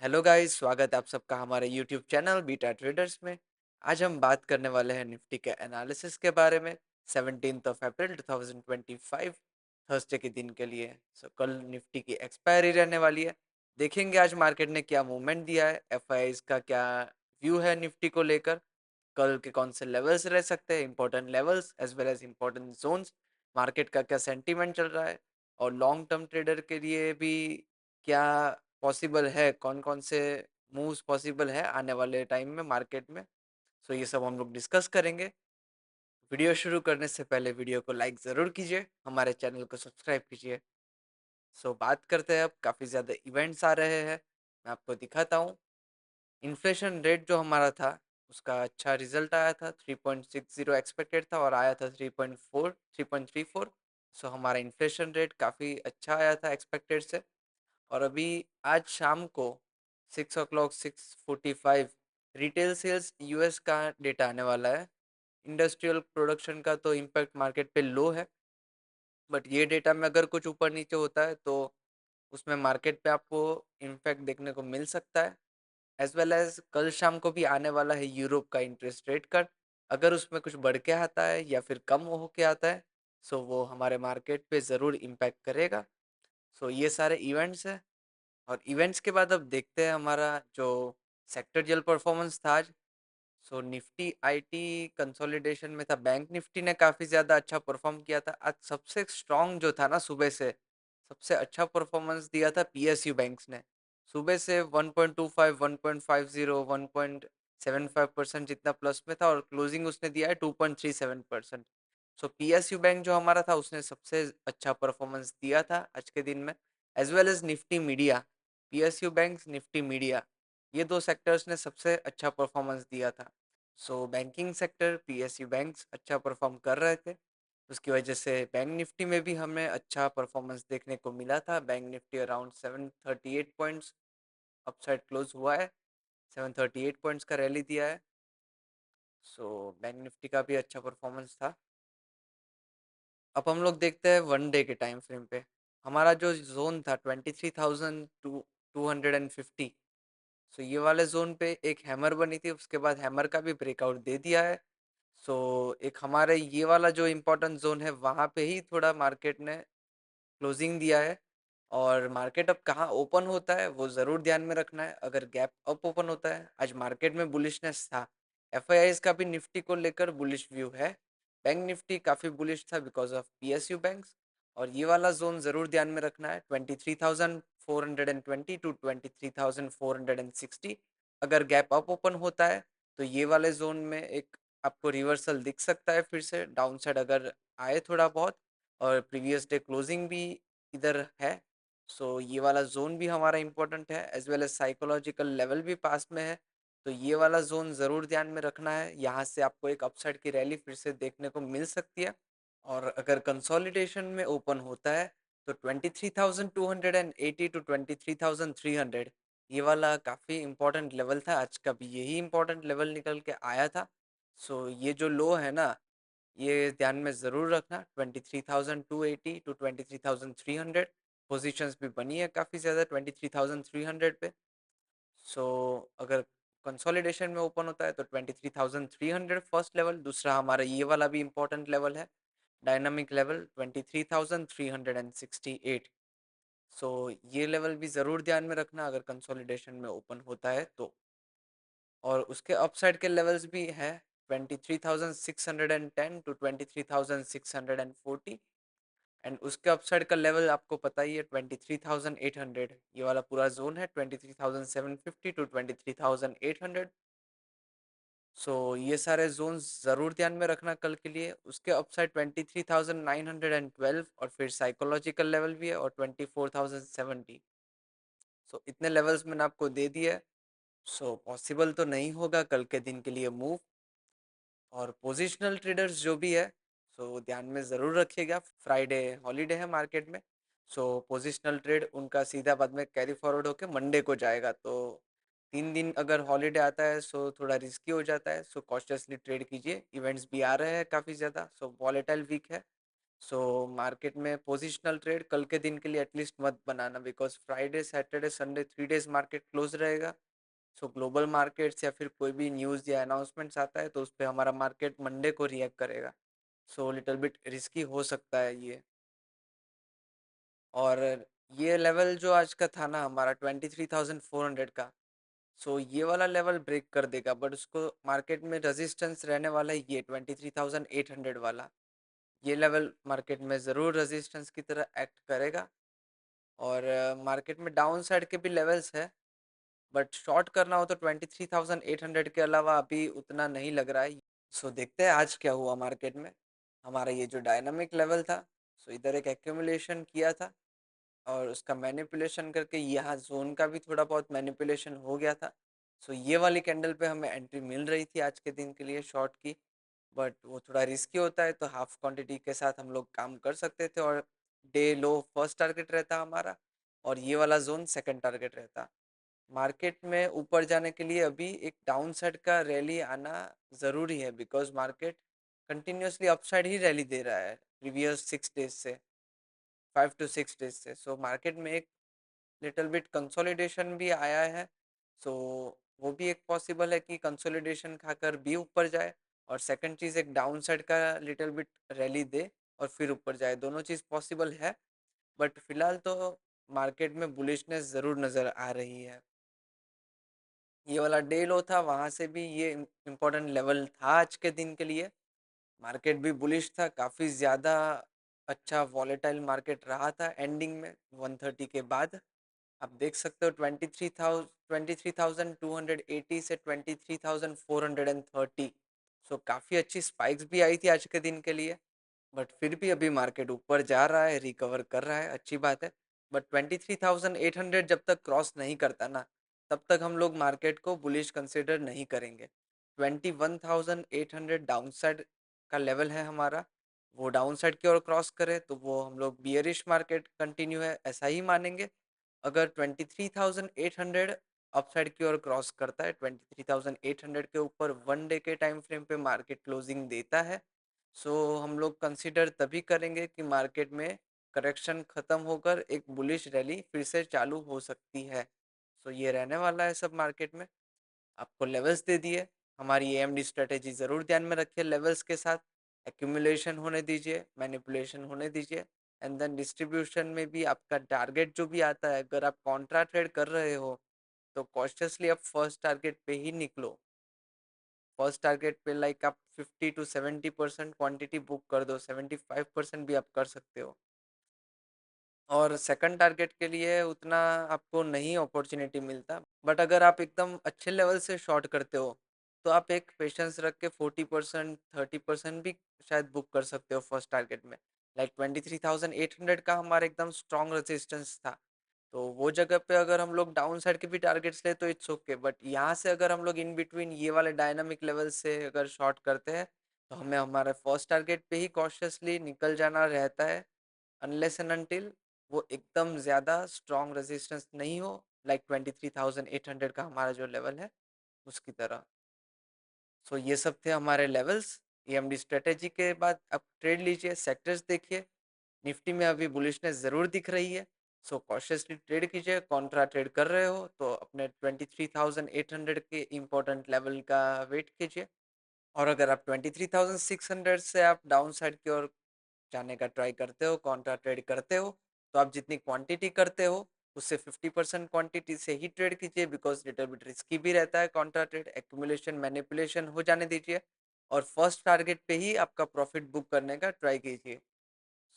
Hello guys, स्वागत है आप सबका हमारे यूट्यूब चैनल बीटा ट्रेडर्स में। आज हम बात करने वाले हैं निफ्टी के एनालिसिस के बारे में। 17 अप्रैल 2025 थर्सडे के दिन के लिए। कल निफ्टी की एक्सपायरी रहने वाली है। देखेंगे आज मार्केट ने क्या मूवमेंट दिया है, एफआईआईज का क्या व्यू है निफ्टी को लेकर। कल के कौन से लेवल्स रह सकते हैं, important levels as well as important zones. Market का क्या सेंटीमेंट चल रहा है, और लॉन्ग टर्म ट्रेडर के लिए भी क्या पॉसिबल है, कौन कौन से मूव्स पॉसिबल है आने वाले टाइम में मार्केट में। ये सब हम लोग डिस्कस करेंगे। वीडियो शुरू करने से पहले वीडियो को लाइक ज़रूर कीजिए, हमारे चैनल को सब्सक्राइब कीजिए। बात करते हैं, अब काफ़ी ज़्यादा इवेंट्स आ रहे हैं, मैं आपको दिखाता हूँ। इन्फ्लेशन रेट जो हमारा था, उसका अच्छा रिजल्ट आया था। 3.60 एक्सपेक्टेड था और आया था 3.34। हमारा इन्फ्लेशन रेट काफ़ी अच्छा आया था एक्सपेक्टेड से। और अभी आज शाम को 6 o'clock 6:45 रिटेल सेल्स यूएस का डेटा आने वाला है। इंडस्ट्रियल प्रोडक्शन का तो इम्पैक्ट मार्केट पे लो है, बट ये डेटा में अगर कुछ ऊपर नीचे होता है तो उसमें मार्केट पे आपको इम्पैक्ट देखने को मिल सकता है। एज वेल एज कल शाम को भी आने वाला है यूरोप का इंटरेस्ट रेट कट। अगर उसमें कुछ बढ़ के आता है या फिर कम हो के आता है, वो हमारे मार्केट पे ज़रूर इम्पैक्ट करेगा। ये सारे इवेंट्स हैं। और इवेंट्स के बाद अब देखते हैं हमारा जो सेक्टरियल परफॉर्मेंस था आज। निफ्टी आईटी कंसोलिडेशन में था, बैंक निफ्टी ने काफ़ी ज़्यादा अच्छा परफॉर्म किया था। आज सबसे स्ट्रॉन्ग जो था ना, सुबह से सबसे अच्छा परफॉर्मेंस दिया था पीएसयू बैंक्स ने। सुबह से 1.25 1.50 1.75% जितना प्लस में था, और क्लोजिंग उसने दिया है 2.37%। पीएसयू बैंक जो हमारा था, उसने सबसे अच्छा परफॉर्मेंस दिया था आज के दिन में। As well as Nifty media, PSU bank Nifty media, ये दो सेक्टर्स ने सबसे अच्छा परफॉर्मेंस दिया था। बैंकिंग सेक्टर पीएसयू बैंक्स अच्छा परफॉर्म कर रहे थे। उसकी वजह से बैंक निफ्टी में भी हमें अच्छा परफॉर्मेंस देखने को मिला था। Bank Nifty around 738 points upside close हुआ है। 738 पॉइंट्स का रैली दिया है। बैंक निफ्टी का भी अच्छा परफॉर्मेंस था। अब हम लोग देखते हैं वन डे के टाइम फ्रेम पे। हमारा जो जोन था 23,250, ये वाले जोन पे एक हैमर बनी थी, उसके बाद हैमर का भी ब्रेकआउट दे दिया है। एक हमारे ये वाला जो इम्पोर्टेंट जोन है, वहाँ पे ही थोड़ा मार्केट ने क्लोजिंग दिया है। और मार्केट अब कहाँ ओपन होता है वो ज़रूर ध्यान में रखना है। अगर गैप अप ओपन होता है, आज मार्केट में बुलिशनेस था, एफआईआईज का भी निफ्टी को लेकर बुलिश व्यू है। बैंक निफ्टी काफ़ी बुलिश था बिकॉज ऑफ पीएसयू बैंक्स। और ये वाला जोन ज़रूर ध्यान में रखना है, 23,420 टू 23,460। अगर गैप अप ओपन होता है तो ये वाले जोन में एक आपको रिवर्सल दिख सकता है, फिर से डाउन साइड अगर आए थोड़ा बहुत। और प्रीवियस डे क्लोजिंग भी इधर है। ये वाला जोन भी हमारा इम्पोर्टेंट है, as well as psychological level भी पास में है। ये वाला जोन ज़रूर ध्यान में रखना है, यहाँ से आपको एक अपसाइड की रैली फिर से देखने को मिल सकती है। और अगर कंसोलिडेशन में ओपन होता है तो 23,280 टू 23,300, ये वाला काफ़ी इम्पोर्टेंट लेवल था। आज का भी यही इम्पोर्टेंट लेवल निकल के आया था। ये जो लो है ना, ये ध्यान में ज़रूर रखना। 23,280 टू 23,300 पोजीशंस भी बनी है काफ़ी ज़्यादा 23,300 पे। सो अगर कंसोलिडेशन में ओपन होता है तो 23,300 फर्स्ट लेवल। दूसरा हमारा ये वाला भी इम्पोर्टेंट लेवल है, डायनामिक लेवल 23,368। ये लेवल भी ज़रूर ध्यान में रखना अगर कंसोलिडेशन में ओपन होता है तो। और उसके अपसाइड के लेवल्स भी है, 23,610 टू 23,640। एंड उसके अपसाइड का लेवल आपको पता ही है, 23,800। ये वाला पूरा जोन है 23,750 टू 23,800। ये सारे जोन्स ज़रूर ध्यान में रखना कल के लिए। उसके अपसाइड 23,912, और फिर साइकोलॉजिकल लेवल भी है, और 24,070। इतने लेवल्स मैंने आपको दे दिए। पॉसिबल तो नहीं होगा कल के दिन के लिए मूव। और पोजिशनल ट्रेडर्स जो भी है, ध्यान में ज़रूर रखिएगा, फ्राइडे हॉलीडे है मार्केट में। पोजिशनल ट्रेड उनका सीधा बाद में कैरी फॉरवर्ड होके मंडे को जाएगा। 3 दिन अगर हॉलीडे आता है थोड़ा रिस्की हो जाता है। कॉशियसली ट्रेड कीजिए, इवेंट्स भी आ रहे हैं काफ़ी ज़्यादा। वॉलेटाइल वीक है। सो मार्केट में पोजिशनल ट्रेड कल के दिन के लिए एटलीस्ट मत बनाना, because Friday Saturday Sunday 3 days market close रहेगा। सो ग्लोबल मार्केट्स या फिर कोई भी न्यूज़ या अनाउंसमेंट्स आता है तो उस पर हमारा मार्केट मंडे को रिएक्ट करेगा। सो लिटिल बिट रिस्की हो सकता है ये। और ये लेवल जो आज का था ना हमारा 23,400 का, सो ये वाला लेवल ब्रेक कर देगा, बट उसको मार्केट में रेजिस्टेंस रहने वाला है ये 23,800 वाला। ये लेवल मार्केट में ज़रूर रेजिस्टेंस की तरह एक्ट करेगा। और मार्केट में डाउन साइड के भी लेवल्स है, बट शॉर्ट करना हो तो 23,800 के अलावा अभी उतना नहीं लग रहा है। सो देखते हैं आज क्या हुआ मार्केट में। हमारा ये जो डायनामिक लेवल था, सो इधर एक एक्यूमुलेशन किया था और उसका मैनिपुलेशन करके यहाँ जोन का भी थोड़ा बहुत मैनिपुलेशन हो गया था। सो ये वाली कैंडल पे हमें एंट्री मिल रही थी आज के दिन के लिए शॉर्ट की, बट वो थोड़ा रिस्की होता है तो हाफ क्वांटिटी के साथ हम लोग काम कर सकते थे। और डे लो फर्स्ट टारगेट रहता हमारा और ये वाला जोन सेकंड टारगेट रहता। मार्केट में ऊपर जाने के लिए अभी एक डाउन साइड का रैली आना ज़रूरी है, बिकॉज मार्केट कंटिन्यूसली अपसाइड ही रैली दे रहा है प्रीवियस 6 डेज से, 5 to 6 डेज से। सो मार्केट में एक लिटिल बिट कंसोलिडेशन भी आया है। सो वो भी एक पॉसिबल है कि कंसोलिडेशन खाकर भी ऊपर जाए, और सेकंड चीज़ एक डाउन साइड का लिटिल बिट रैली दे और फिर ऊपर जाए, दोनों चीज़ पॉसिबल है। बट फिलहाल तो मार्केट में बुलिशनेस ज़रूर नज़र आ रही है। ये वाला डे लो था, वहाँ से भी ये इम्पोर्टेंट लेवल था आज के दिन के लिए। मार्केट भी बुलिश था, काफ़ी ज़्यादा अच्छा वॉलेटाइल मार्केट रहा था एंडिंग में 130 के बाद। आप देख सकते हो 23,280 से 23,430। सो काफ़ी अच्छी स्पाइक्स भी आई थी आज के दिन के लिए। बट फिर भी अभी मार्केट ऊपर जा रहा है, रिकवर कर रहा है, अच्छी बात है। बट 23,800 जब तक क्रॉस नहीं करता ना, तब तक हम लोग मार्केट को बुलिश कंसिडर नहीं करेंगे। 21,800 डाउन साइड का लेवल है हमारा। वो डाउन साइड की ओर क्रॉस करे तो वो हम लोग बियरिश मार्केट कंटिन्यू है ऐसा ही मानेंगे। अगर 23,800 अपसाइड की ओर क्रॉस करता है, 23,800 के ऊपर 1 डे के टाइम फ्रेम पे मार्केट क्लोजिंग देता है, सो हम लोग कंसीडर तभी करेंगे कि मार्केट में करेक्शन ख़त्म होकर एक बुलिश रैली फिर से चालू हो सकती है। सो ये रहने वाला है सब मार्केट में। आपको लेवल्स दे दिए, हमारी एएमडी स्ट्रेटेजी ज़रूर ध्यान में रखिए, लेवल्स के साथ एक्यूमुलेशन होने दीजिए, मैनिपुलेशन होने दीजिए, एंड देन डिस्ट्रीब्यूशन में भी आपका टारगेट जो भी आता है, अगर आप कॉन्ट्रा ट्रेड कर रहे हो तो कॉशियसली आप फर्स्ट टारगेट पे ही निकलो। फर्स्ट टारगेट पे लाइक आप 50 to 70% क्वांटिटी बुक कर दो, 75% भी आप कर सकते हो। और सेकंड टारगेट के लिए उतना आपको नहीं अपॉर्चुनिटी मिलता, बट अगर आप एकदम अच्छे लेवल से शॉर्ट करते हो तो आप एक पेशेंस रख के 40% 30% भी शायद बुक कर सकते हो फर्स्ट टारगेट में। लाइक 23,800 का हमारा एकदम स्ट्रॉन्ग रेजिस्टेंस था, तो वो जगह पे अगर हम लोग डाउन साइड के भी टारगेट्स ले तो इट्स ओके, बट यहाँ से अगर हम लोग इन बिटवीन ये वाले डायनामिक लेवल से अगर शॉर्ट करते हैं तो हमें हमारे फर्स्ट टारगेट पे ही कॉशियसली निकल जाना रहता है, अनलेस एंड अनटिल वो एकदम ज़्यादा स्ट्रॉन्ग रेजिस्टेंस नहीं हो, लाइक 23,800 का हमारा जो लेवल है उसकी तरह। सो ये सब थे हमारे लेवल्स। एएमडी स्ट्रेटेजी के बाद अब ट्रेड लीजिए, सेक्टर्स देखिए। निफ्टी में अभी बुलिशनेस ज़रूर दिख रही है, सो कॉशियसली ट्रेड कीजिए। कॉन्ट्रा ट्रेड कर रहे हो तो अपने 23,800 के इम्पोर्टेंट लेवल का वेट कीजिए। और अगर आप 23,600 से आप डाउन साइड की ओर जाने का ट्राई करते हो, कॉन्ट्रा ट्रेड करते हो, तो आप जितनी क्वांटिटी करते हो उससे 50% क्वांटिटी से ही ट्रेड कीजिए, बिकॉज लिटिल बिट रिस्की भी रहता है कॉन्ट्रा ट्रेड। एक्यूमुलेशन मैनिपुलेशन हो जाने दीजिए और फर्स्ट टारगेट पे ही आपका प्रॉफिट बुक करने का ट्राई कीजिए।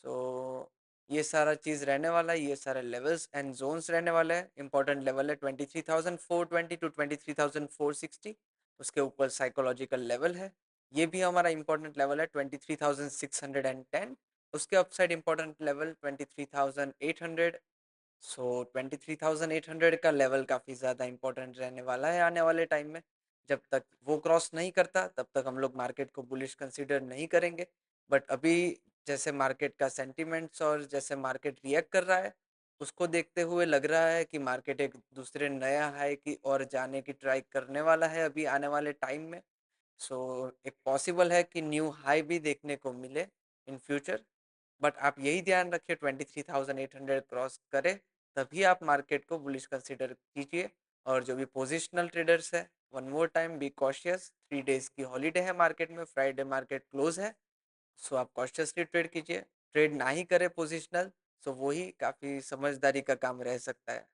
सो ये सारा चीज़ रहने वाला है, ये सारे लेवल्स एंड जोन्स रहने वाले हैं। इंपॉर्टेंट लेवल है 23,420 टू 23,460, उसके ऊपर साइकोलॉजिकल लेवल है। ये भी हमारा इंपॉर्टेंट लेवल है 23,610, उसके अपसाइड इंपॉर्टेंट लेवल 23,800। सो 23,800 का लेवल काफ़ी ज़्यादा इंपॉर्टेंट रहने वाला है आने वाले टाइम में। जब तक वो क्रॉस नहीं करता तब तक हम लोग मार्केट को बुलिश कंसीडर नहीं करेंगे। बट अभी जैसे मार्केट का सेंटिमेंट्स और जैसे मार्केट रिएक्ट कर रहा है, उसको देखते हुए लग रहा है कि मार्केट एक दूसरे नया हाई की ओर जाने की ट्राई करने वाला है अभी आने वाले टाइम में। सो एक पॉसिबल है कि न्यू हाई भी देखने को मिले इन फ्यूचर। बट आप यही ध्यान रखिए 23,800 क्रॉस करे तभी आप मार्केट को बुलिश कंसिडर कीजिए। और जो भी पोजिशनल ट्रेडर्स है, one more time be cautious, 3 days की हॉलीडे है मार्केट में, फ्राइडे मार्केट क्लोज है। सो आप कॉशियसली ट्रेड कीजिए। ट्रेड ना ही करें पोजिशनल, सो वही काफ़ी समझदारी का काम रह सकता है।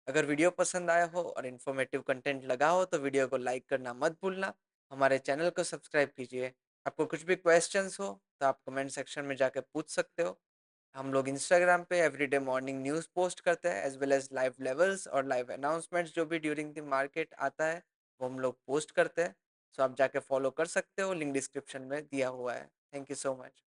अगर वीडियो पसंद आया हो और इन्फॉर्मेटिव कंटेंट लगा हो तो वीडियो को लाइक करना मत भूलना। हमारे चैनल को सब्सक्राइब कीजिए। आपको कुछ भी क्वेश्चंस हो तो आप कमेंट सेक्शन में जाकर पूछ सकते हो। हम लोग इंस्टाग्राम पे एवरीडे मॉर्निंग न्यूज़ पोस्ट करते हैं, as well as live levels और लाइव अनाउंसमेंट्स जो भी ड्यूरिंग द मार्केट आता है वो हम लोग पोस्ट करते हैं। सो आप जाके फॉलो कर सकते हो, लिंक डिस्क्रिप्शन में दिया हुआ है। Thank you so much.